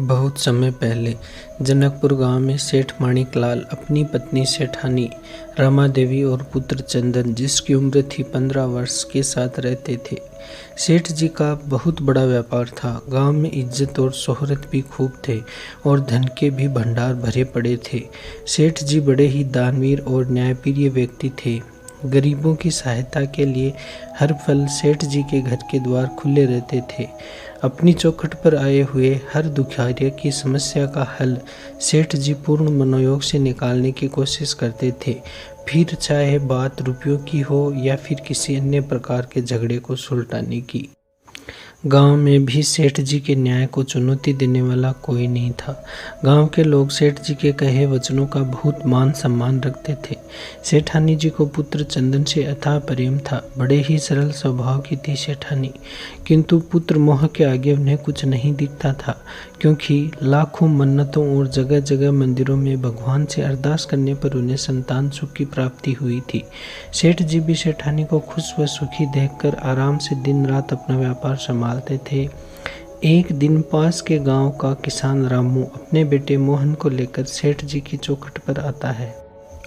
बहुत समय पहले जनकपुर गांव में सेठ माणिकलाल अपनी पत्नी सेठानी रमा देवी और पुत्र चंदन, जिसकी उम्र थी 15 वर्ष, के साथ रहते थे। सेठ जी का बहुत बड़ा व्यापार था। गांव में इज्जत और शोहरत भी खूब थे और धन के भी भंडार भरे पड़े थे। सेठ जी बड़े ही दानवीर और न्यायप्रिय व्यक्ति थे। गरीबों की सहायता के लिए हर पल सेठ जी के घर के द्वार खुले रहते थे। अपनी चौखट पर आए हुए हर दुखियारी की समस्या का हल सेठ जी पूर्ण मनोयोग से निकालने की कोशिश करते थे, फिर चाहे बात रुपयों की हो या फिर किसी अन्य प्रकार के झगड़े को सुलटाने की। गांव में भी सेठ जी के न्याय को चुनौती देने वाला कोई नहीं था। गांव के लोग सेठ जी के कहे वचनों का बहुत मान सम्मान रखते थे। सेठानी जी को पुत्र चंदन से अथाह प्रेम था। बड़े ही सरल स्वभाव की थी सेठानी, किंतु पुत्र मोह के आगे उन्हें कुछ नहीं दिखता था, क्योंकि लाखों मन्नतों और जगह जगह मंदिरों में भगवान से अरदास करने पर उन्हें संतान सुख की प्राप्ति हुई थी। सेठ जी भी सेठानी को खुश व सुखी देखकर आराम से दिन रात अपना व्यापार संभालते थे। एक दिन पास के गांव का किसान रामू अपने बेटे मोहन को लेकर सेठ जी की चौखट पर आता है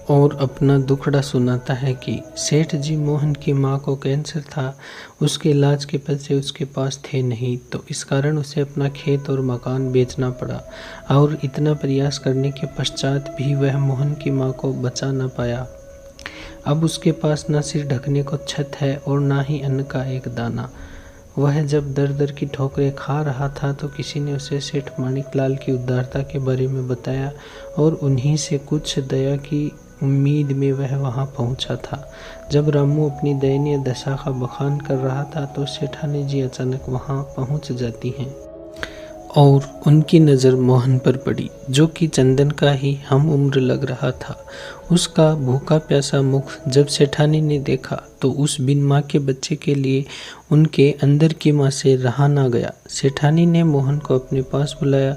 और अपना दुखड़ा सुनाता है कि सेठ जी, मोहन की मां को कैंसर था, उसके इलाज के पैसे उसके पास थे नहीं, तो इस कारण उसे अपना खेत और मकान बेचना पड़ा और इतना प्रयास करने के पश्चात भी वह मोहन की मां को बचा न पाया। अब उसके पास न सिर ढकने को छत है और ना ही अन्न का एक दाना। वह जब दर दर की ठोकरें खा रहा था तो किसी ने उसे सेठ माणिकलाल की उदारता के बारे में बताया और उन्हीं से कुछ दया की उम्मीद में वह वहां पहुंचा था। जब रामू अपनी दयनीय दशा का बखान कर रहा था तो सेठानी जी अचानक वहां पहुंच जाती हैं और उनकी नज़र मोहन पर पड़ी, जो कि चंदन का ही हम उम्र लग रहा था। उसका भूखा प्यासा मुख जब सेठानी ने देखा तो उस बिन माँ के बच्चे के लिए उनके अंदर की माँ से रहा ना गया। सेठानी ने मोहन को अपने पास बुलाया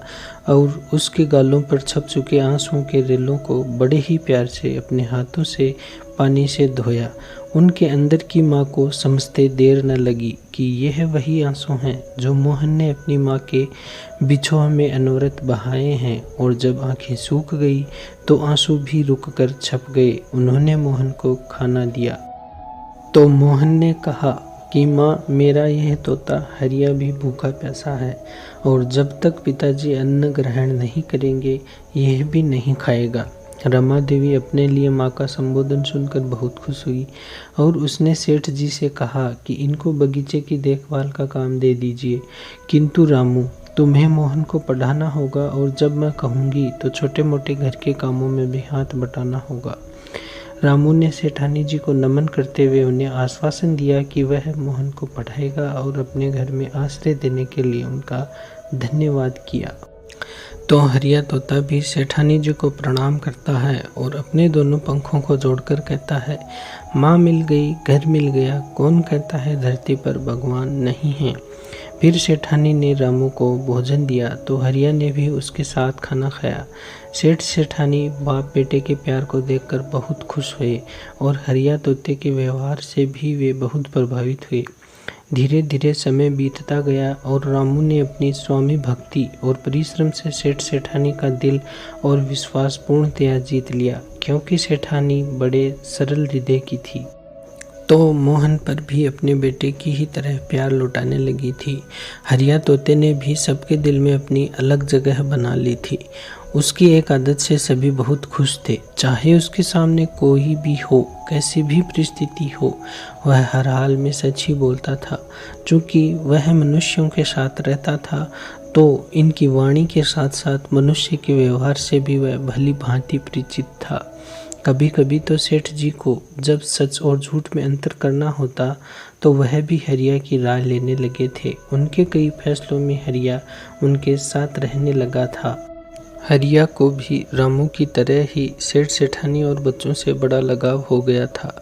और उसके गालों पर छप चुके आंसुओं के रेलों को बड़े ही प्यार से अपने हाथों से पानी से धोया। उनके अंदर की माँ को समझते देर न लगी कि यह वही आंसू हैं जो मोहन ने अपनी माँ के बिछोह में अनवरत बहाए हैं, और जब आंखें सूख गई तो आंसू भी रुककर छप गए। उन्होंने मोहन को खाना दिया तो मोहन ने कहा कि माँ, मेरा यह तोता हरिया भी भूखा प्यासा है और जब तक पिताजी अन्न ग्रहण नहीं करेंगे यह भी नहीं खाएगा। रमा देवी अपने लिए माँ का संबोधन सुनकर बहुत खुश हुई और उसने सेठ जी से कहा कि इनको बगीचे की देखभाल का काम दे दीजिए, किंतु रामू, तुम्हें मोहन को पढ़ाना होगा और जब मैं कहूँगी तो छोटे मोटे घर के कामों में भी हाथ बटाना होगा। रामू ने सेठानी जी को नमन करते हुए उन्हें आश्वासन दिया कि वह मोहन को पढ़ाएगा और अपने घर में आश्रय देने के लिए उनका धन्यवाद किया। तो हरिया तोता भी सेठानी जी को प्रणाम करता है और अपने दोनों पंखों को जोड़कर कहता है, माँ मिल गई, घर मिल गया, कौन कहता है धरती पर भगवान नहीं है। फिर सेठानी ने रामू को भोजन दिया तो हरिया ने भी उसके साथ खाना खाया। सेठ सेठानी बाप बेटे के प्यार को देखकर बहुत खुश हुए और हरिया तोते के व्यवहार से भी वे बहुत प्रभावित हुए। धीरे धीरे समय बीतता गया और रामू ने अपनी स्वामी भक्ति और परिश्रम से सेठ सेठानी का दिल और विश्वास पूर्णतया जीत लिया, क्योंकि सेठानी बड़े सरल हृदय की थी। तो मोहन पर भी अपने बेटे की ही तरह प्यार लौटाने लगी थी। हरिया तोते ने भी सबके दिल में अपनी अलग जगह बना ली थी। उसकी एक आदत से सभी बहुत खुश थे। चाहे उसके सामने कोई भी हो, कैसी भी परिस्थिति हो, वह हर हाल में सच ही बोलता था। चूँकि वह मनुष्यों के साथ रहता था तो इनकी वाणी के साथ साथ मनुष्य के व्यवहार से भी वह भली भांति परिचित था। कभी कभी तो सेठ जी को जब सच और झूठ में अंतर करना होता तो वह भी हरिया की राय लेने लगे थे। उनके कई फैसलों में हरिया उनके साथ रहने लगा था। हरिया को भी रामू की तरह ही सेठ सेठानी और बच्चों से बड़ा लगाव हो गया था।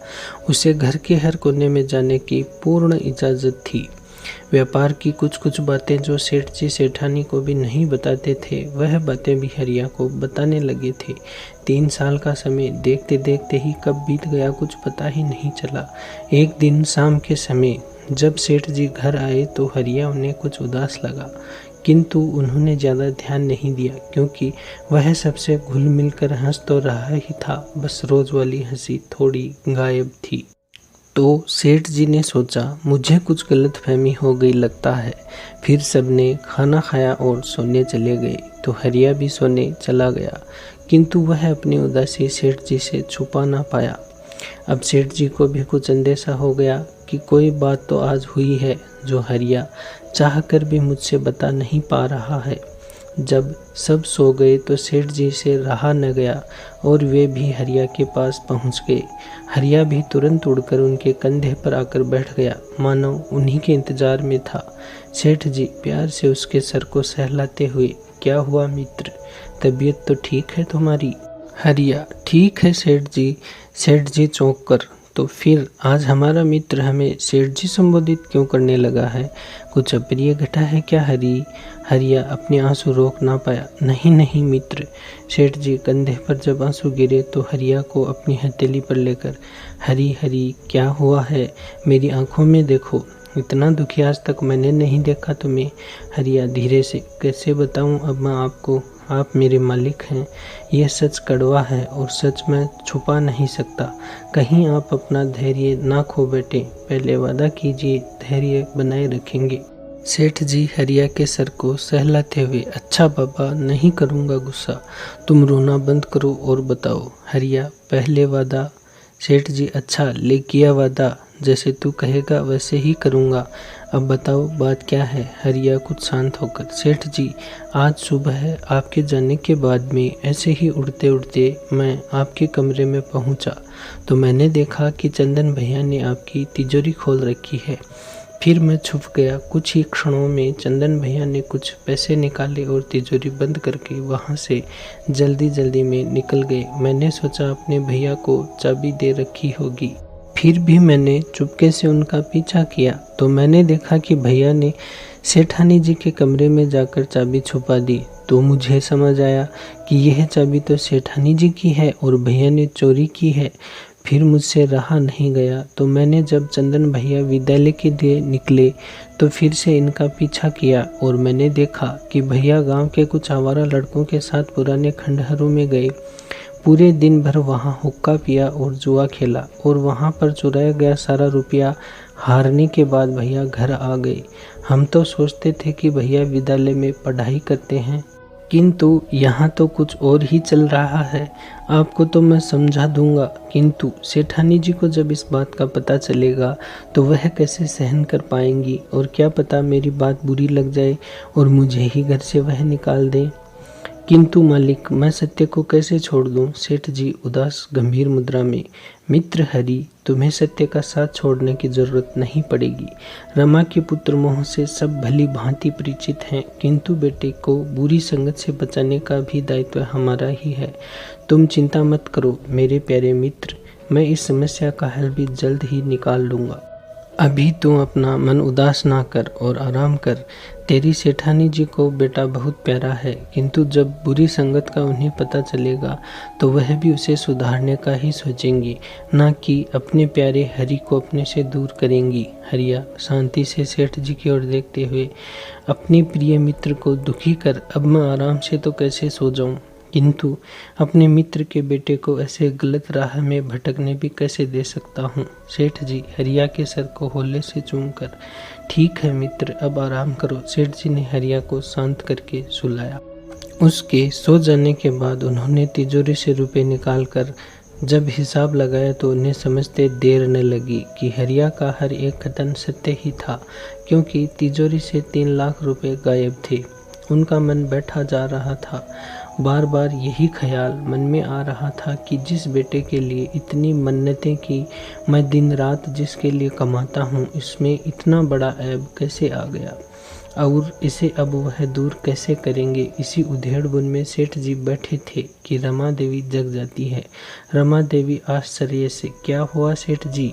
उसे घर के हर कोने में जाने की पूर्ण इजाज़त थी। व्यापार की कुछ कुछ बातें जो सेठ जी सेठानी को भी नहीं बताते थे, वह बातें भी हरिया को बताने लगे थे। 3 साल का समय देखते देखते ही कब बीत गया कुछ पता ही नहीं चला। एक दिन शाम के समय जब सेठ जी घर आए तो हरिया उन्हें कुछ उदास लगा, किंतु उन्होंने ज़्यादा ध्यान नहीं दिया क्योंकि वह सबसे घुल मिल कर हंस तो रहा ही था, बस रोज़ वाली हंसी थोड़ी गायब थी। तो सेठ जी ने सोचा मुझे कुछ गलतफहमी हो गई लगता है। फिर सबने खाना खाया और सोने चले गए। तो हरिया भी सोने चला गया, किंतु वह अपनी उदासी सेठ जी से छुपा ना पाया। अब सेठ जी को भी कुछ अंदेशा हो गया कि कोई बात तो आज हुई है जो हरिया चाह कर भी मुझसे बता नहीं पा रहा है। जब सब सो गए तो सेठ जी से रहा न गया और वे भी हरिया के पास पहुंच गए। हरिया भी तुरंत उड़कर उनके कंधे पर आकर बैठ गया, मानो उन्हीं के इंतजार में था। सेठ जी प्यार से उसके सर को सहलाते हुए, क्या हुआ मित्र, तबीयत तो ठीक है तुम्हारी? हरिया, ठीक है सेठ जी। सेठ जी चौंक कर, तो फिर आज हमारा मित्र हमें सेठ जी संबोधित क्यों करने लगा है? कुछ अप्रिय घटा है क्या हरी? हरिया अपने आंसू रोक ना पाया। नहीं नहीं मित्र। सेठ जी कंधे पर जब आंसू गिरे तो हरिया को अपनी हथेली पर लेकर, हरी हरी क्या हुआ है, मेरी आंखों में देखो, इतना दुखी आज तक मैंने नहीं देखा तुम्हें। हरिया धीरे से, कैसे बताऊं अब मैं आपको, आप मेरे मालिक हैं। यह सच कड़वा है और सच मैं छुपा नहीं सकता। कहीं आप अपना धैर्य ना खो बैठे, पहले वादा कीजिए धैर्य बनाए रखेंगे। सेठ जी हरिया के सर को सहलाते हुए, अच्छा बाबा नहीं करूँगा गुस्सा, तुम रोना बंद करो और बताओ। हरिया, पहले वादा। सेठ जी, अच्छा ले किया वादा, जैसे तू कहेगा वैसे ही करूँगा। अब बताओ बात क्या है? हरिया कुछ शांत होकर, सेठ जी आज सुबह आपके जाने के बाद में ऐसे ही उड़ते उड़ते मैं आपके कमरे में पहुँचा तो मैंने देखा कि चंदन भैया ने आपकी तिजोरी खोल रखी है। फिर मैं छुप गया। कुछ ही क्षणों में चंदन भैया ने कुछ पैसे निकाले और तिजोरी बंद करके वहाँ से जल्दी जल्दी में निकल गए। मैंने सोचा अपने भैया को चाबी दे रखी होगी। फिर भी मैंने चुपके से उनका पीछा किया तो मैंने देखा कि भैया ने सेठानी जी के कमरे में जाकर चाबी छुपा दी। तो मुझे समझ आया कि यह चाबी तो सेठानी जी की है और भैया ने चोरी की है। फिर मुझसे रहा नहीं गया तो मैंने जब चंदन भैया विद्यालय के लिए निकले तो फिर से इनका पीछा किया और मैंने देखा कि भैया गांव के कुछ आवारा लड़कों के साथ पुराने खंडहरों में गए। पूरे दिन भर वहाँ हुक्का पिया और जुआ खेला और वहाँ पर चुराया गया सारा रुपया हारने के बाद भैया घर आ गए। हम तो सोचते थे कि भैया विद्यालय में पढ़ाई करते हैं, किंतु यहाँ तो कुछ और ही चल रहा है। आपको तो मैं समझा दूंगा, किंतु सेठानी जी को जब इस बात का पता चलेगा तो वह कैसे सहन कर पाएंगी और क्या पता मेरी बात बुरी लग जाए और मुझे ही घर से वह निकाल दें। किंतु मालिक, मैं सत्य को कैसे छोड़ दूं? सेठ जी उदास गंभीर मुद्रा में, मित्र हरि, तुम्हें सत्य का साथ छोड़ने की जरूरत नहीं पड़ेगी। रमा के पुत्र मोह से सब भली भांति परिचित हैं, किंतु बेटे को बुरी संगत से बचाने का भी दायित्व हमारा ही है। तुम चिंता मत करो मेरे प्यारे मित्र, मैं इस समस्या का हल भी जल्द ही निकाल लूँगा। अभी तू अपना मन उदास ना कर और आराम कर। तेरी सेठानी जी को बेटा बहुत प्यारा है, किंतु जब बुरी संगत का उन्हें पता चलेगा तो वह भी उसे सुधारने का ही सोचेंगी, ना कि अपने प्यारे हरि को अपने से दूर करेंगी। हरिया शांति से सेठ जी की ओर देखते हुए, अपने प्रिय मित्र को दुखी कर अब मैं आराम से तो कैसे सो जाऊं, किंतु अपने मित्र के बेटे को ऐसे गलत राह में भटकने भी कैसे दे सकता हूँ। सेठ जी हरिया के सर को होले से चूमकर, ठीक है मित्र अब आराम करो। सेठ जी ने हरिया को शांत करके सुलाया। उसके सो जाने के बाद उन्होंने तिजोरी से रुपए निकालकर जब हिसाब लगाया तो उन्हें समझते देर न लगी कि हरिया का हर एक कथन सत्य ही था, क्योंकि तिजोरी से 3 लाख रुपए गायब थे। उनका मन बैठा जा रहा था। बार बार यही ख्याल मन में आ रहा था कि जिस बेटे के लिए इतनी मन्नतें की, मैं दिन रात जिसके लिए कमाता हूँ, इसमें इतना बड़ा ऐब कैसे आ गया और इसे अब वह दूर कैसे करेंगे। इसी उधेड़-बुन में सेठ जी बैठे थे कि रमा देवी जग जाती है। रमा देवी आश्चर्य से, क्या हुआ सेठ जी,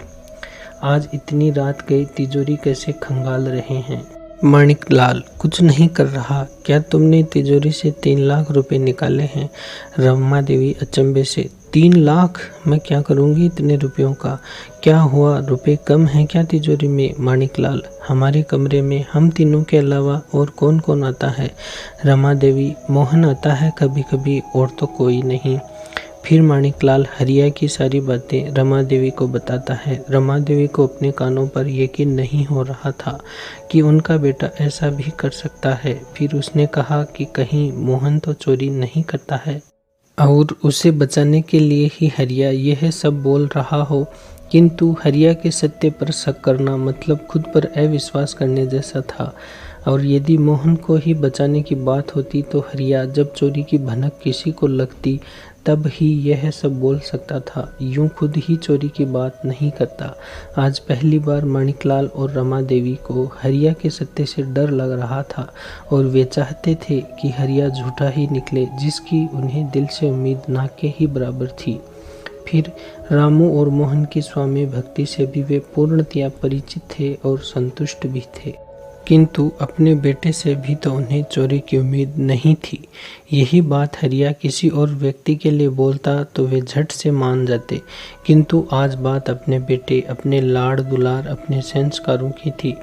आज इतनी रात गई, तिजोरी कैसे खंगाल रहे हैं? माणिकलाल, कुछ नहीं कर रहा। क्या तुमने तिजोरी से 3 लाख रुपए निकाले हैं? रमा देवी अचंभे से, 3 लाख? मैं क्या करूँगी इतने रुपयों का? क्या हुआ, रुपए कम हैं क्या तिजोरी में? माणिकलाल, हमारे कमरे में हम तीनों के अलावा और कौन कौन आता है? रमा देवी, मोहन आता है कभी कभी, और तो कोई नहीं। फिर माणिकलाल हरिया की सारी बातें रमा देवी को बताता है। रमा देवी को अपने कानों पर यकीन नहीं हो रहा था कि उनका बेटा ऐसा भी कर सकता है। फिर उसने कहा कि कहीं मोहन तो चोरी नहीं करता है और उसे बचाने के लिए ही हरिया यह सब बोल रहा हो। किंतु हरिया के सत्य पर शक करना मतलब खुद पर अविश्वास करने जैसा था, और यदि मोहन को ही बचाने की बात होती तो हरिया जब चोरी की भनक किसी को लगती तब ही यह सब बोल सकता था, यूं खुद ही चोरी की बात नहीं करता। आज पहली बार माणिकलाल और रमा देवी को हरिया के सत्य से डर लग रहा था और वे चाहते थे कि हरिया झूठा ही निकले, जिसकी उन्हें दिल से उम्मीद ना के ही बराबर थी। फिर रामू और मोहन की स्वामी भक्ति से भी वे पूर्णतया परिचित थे और संतुष्ट भी थे, किंतु अपने बेटे से भी तो उन्हें चोरी की उम्मीद नहीं थी। यही बात हरिया किसी और व्यक्ति के लिए बोलता तो वे झट से मान जाते, किंतु आज बात अपने बेटे, अपने लाड़ दुलार, अपने संस्कारों की थी।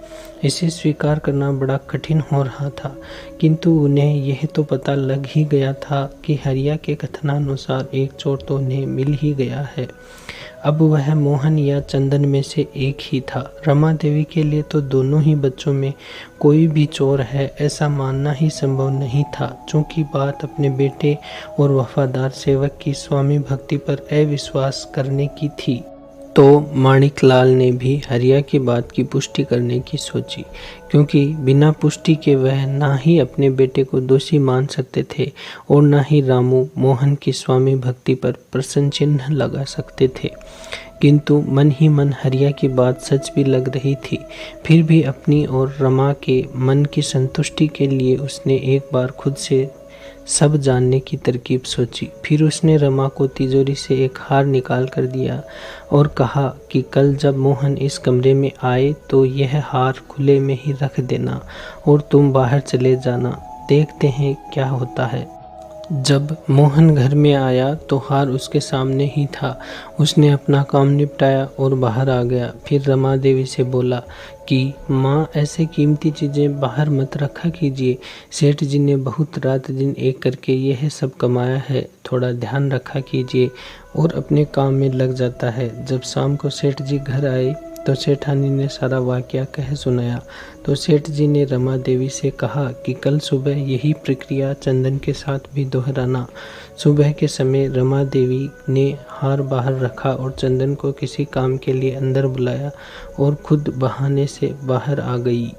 इसे स्वीकार करना बड़ा कठिन हो रहा था, किंतु उन्हें यह तो पता लग ही गया था कि हरिया के कथनानुसार एक चोर तो उन्हें मिल ही गया है। अब वह मोहन या चंदन में से एक ही था। रमा देवी के लिए तो दोनों ही बच्चों में कोई भी चोर है ऐसा मानना ही संभव नहीं था, चूंकि बात अपने बेटे और वफादार सेवक की स्वामी भक्ति पर अविश्वास करने की थी। तो माणिकलाल ने भी हरिया की बात की पुष्टि करने की सोची, क्योंकि बिना पुष्टि के वह ना ही अपने बेटे को दोषी मान सकते थे और ना ही रामू मोहन की स्वामी भक्ति पर प्रश्न चिन्ह लगा सकते थे। किंतु मन ही मन हरिया की बात सच भी लग रही थी। फिर भी अपनी और रमा के मन की संतुष्टि के लिए उसने एक बार खुद से सब जानने की तरकीब सोची। फिर उसने रमा को तिजोरी से एक हार निकाल कर दिया और कहा कि कल जब मोहन इस कमरे में आए तो यह हार खुले में ही रख देना और तुम बाहर चले जाना, देखते हैं क्या होता है। जब मोहन घर में आया तो हार उसके सामने ही था। उसने अपना काम निपटाया और बाहर आ गया। फिर रमा देवी से बोला कि माँ, ऐसे कीमती चीज़ें बाहर मत रखा कीजिए। सेठ जी ने बहुत रात दिन एक करके यह सब कमाया है, थोड़ा ध्यान रखा कीजिए और अपने काम में लग जाता है। जब शाम को सेठ जी घर आए तो सेठानी ने सारा वाकया कह सुनाया। तो सेठ जी ने रमा देवी से कहा कि कल सुबह यही प्रक्रिया चंदन के साथ भी दोहराना। सुबह के समय रमा देवी ने हार बाहर रखा और चंदन को किसी काम के लिए अंदर बुलाया और खुद बहाने से बाहर आ गई।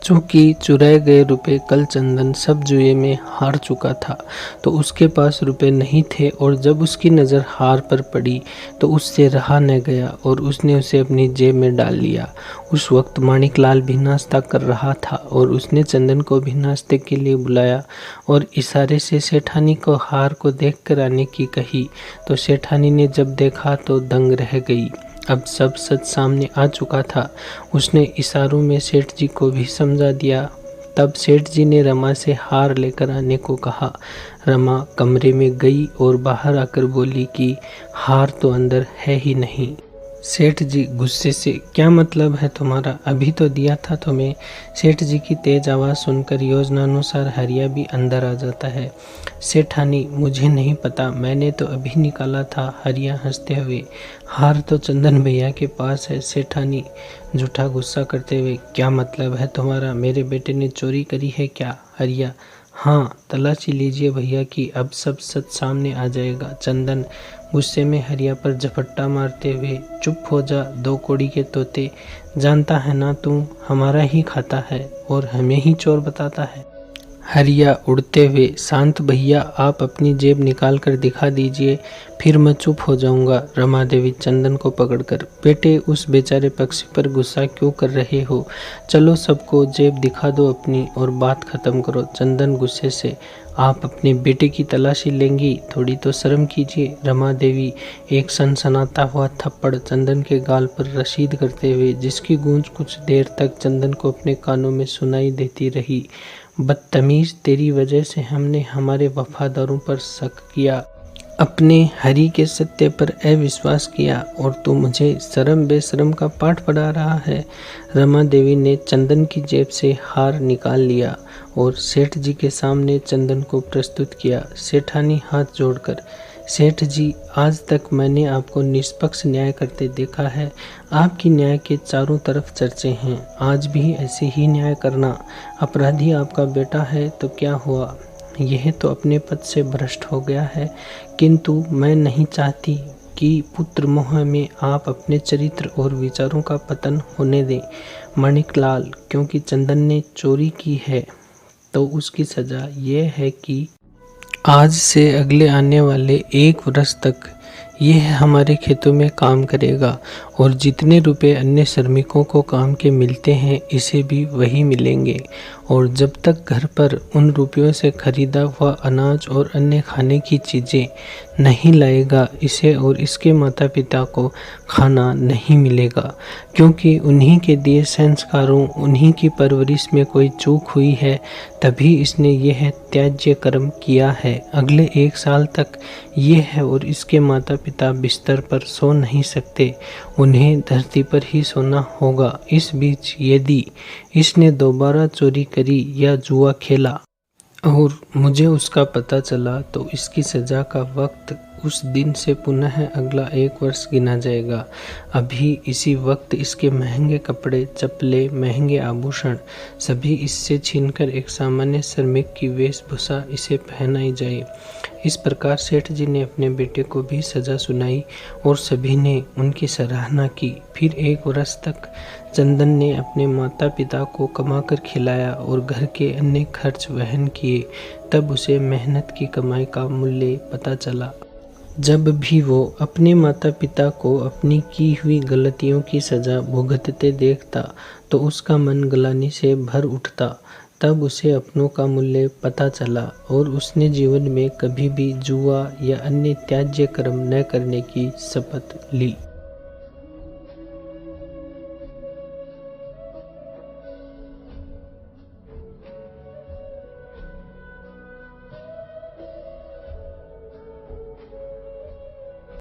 चूंकि चुराए गए रुपए कल चंदन सब जुए में हार चुका था तो उसके पास रुपए नहीं थे, और जब उसकी नज़र हार पर पड़ी तो उससे रहा न गया और उसने उसे अपनी जेब में डाल लिया। उस वक्त माणिकलाल भी नाश्ता कर रहा था और उसने चंदन को भी नाश्ते के लिए बुलाया और इशारे से सेठानी को हार को देख कर आने की कही। तो सेठानी ने जब देखा तो दंग रह गई। अब सब सच सामने आ चुका था। उसने इशारों में सेठ जी को भी समझा दिया। तब सेठ जी ने रमा से हार लेकर आने को कहा। रमा कमरे में गई और बाहर आकर बोली कि हार तो अंदर है ही नहीं। सेठ जी गुस्से से, क्या मतलब है तुम्हारा, अभी तो दिया था तुम्हें। सेठ जी की तेज आवाज़ सुनकर योजनानुसार हरिया भी अंदर आ जाता है। सेठानी, मुझे नहीं पता, मैंने तो अभी निकाला था। हरिया हंसते हुए, हार तो चंदन भैया के पास है। सेठानी झूठा गुस्सा करते हुए, क्या मतलब है तुम्हारा, मेरे बेटे ने चोरी करी है क्या। हरिया, हाँ, तलाशी लीजिए भैया की, अब सब सच सामने आ जाएगा। चंदन गुस्से में हरिया पर झपट्टा मारते हुए, चुप हो जा दो कौड़ी के तोते, जानता है ना तू हमारा ही खाता है और हमें ही चोर बताता है। हरिया उड़ते हुए, शांत भैया, आप अपनी जेब निकाल कर दिखा दीजिए, फिर मैं चुप हो जाऊंगा। रमा देवी चंदन को पकड़कर, बेटे उस बेचारे पक्षी पर गुस्सा क्यों कर रहे हो, चलो सबको जेब दिखा दो अपनी और बात खत्म करो। चंदन गुस्से से, आप अपने बेटे की तलाशी लेंगी, थोड़ी तो शर्म कीजिए। रमा देवी एक सनसनाता हुआ थप्पड़ चंदन के गाल पर रसीद करते हुए, जिसकी गूंज कुछ देर तक चंदन को अपने कानों में सुनाई देती रही। बदतमीज, तेरी वजह से हमने हमारे वफादारों पर शक किया। अपने हरि के सत्य पर अविश्वास किया और तू मुझे शर्म बेशर्म का पाठ पढ़ा रहा है। रमा देवी ने चंदन की जेब से हार निकाल लिया और सेठ जी के सामने चंदन को प्रस्तुत किया। सेठानी हाथ जोड़कर, सेठ जी, आज तक मैंने आपको निष्पक्ष न्याय करते देखा है। आपकी न्याय के चारों तरफ चर्चे हैं। आज भी ऐसे ही न्याय करना। अपराधी आपका बेटा है तो क्या हुआ, यह तो अपने पद से भ्रष्ट हो गया है, किंतु मैं नहीं चाहती कि पुत्र मोह में आप अपने चरित्र और विचारों का पतन होने दें। माणिकलाल, क्योंकि चंदन ने चोरी की है तो उसकी सजा यह है कि आज से अगले आने वाले 1 वर्ष तक यह हमारे खेतों में काम करेगा और जितने रुपए अन्य श्रमिकों को काम के मिलते हैं इसे भी वही मिलेंगे, और जब तक घर पर उन रुपयों से खरीदा हुआ अनाज और अन्य खाने की चीज़ें नहीं लाएगा, इसे और इसके माता पिता को खाना नहीं मिलेगा, क्योंकि उन्हीं के दिए संस्कारों, उन्हीं की परवरिश में कोई चूक हुई है, तभी इसने यह त्याज्य कर्म किया है। अगले 1 साल तक यह और इसके माता पिता बिस्तर पर सो नहीं सकते, उन्हें धरती पर ही सोना होगा। इस बीच यदि इसने दोबारा चोरी करी या जुआ खेला और मुझे उसका पता चला तो इसकी सजा का वक्त उस दिन से पुनः अगला 1 वर्ष गिना जाएगा। अभी इसी वक्त इसके महंगे कपड़े, चप्पलें, महंगे आभूषण सभी इससे छीनकर एक सामान्य श्रमिक की वेशभूषा इसे पहनाई जाए। इस प्रकार सेठ जी ने अपने बेटे को भी सजा सुनाई और सभी ने उनकी सराहना की। फिर 1 वर्ष तक चंदन ने अपने माता पिता को कमाकर खिलाया और घर के अन्य खर्च वहन किए। तब उसे मेहनत की कमाई का मूल्य पता चला। जब भी वो अपने माता पिता को अपनी की हुई गलतियों की सजा भुगतते देखता तो उसका मन ग्लानि से भर उठता। तब उसे अपनों का मूल्य पता चला और उसने जीवन में कभी भी जुआ या अन्य त्याज्य कर्म न करने की शपथ ली।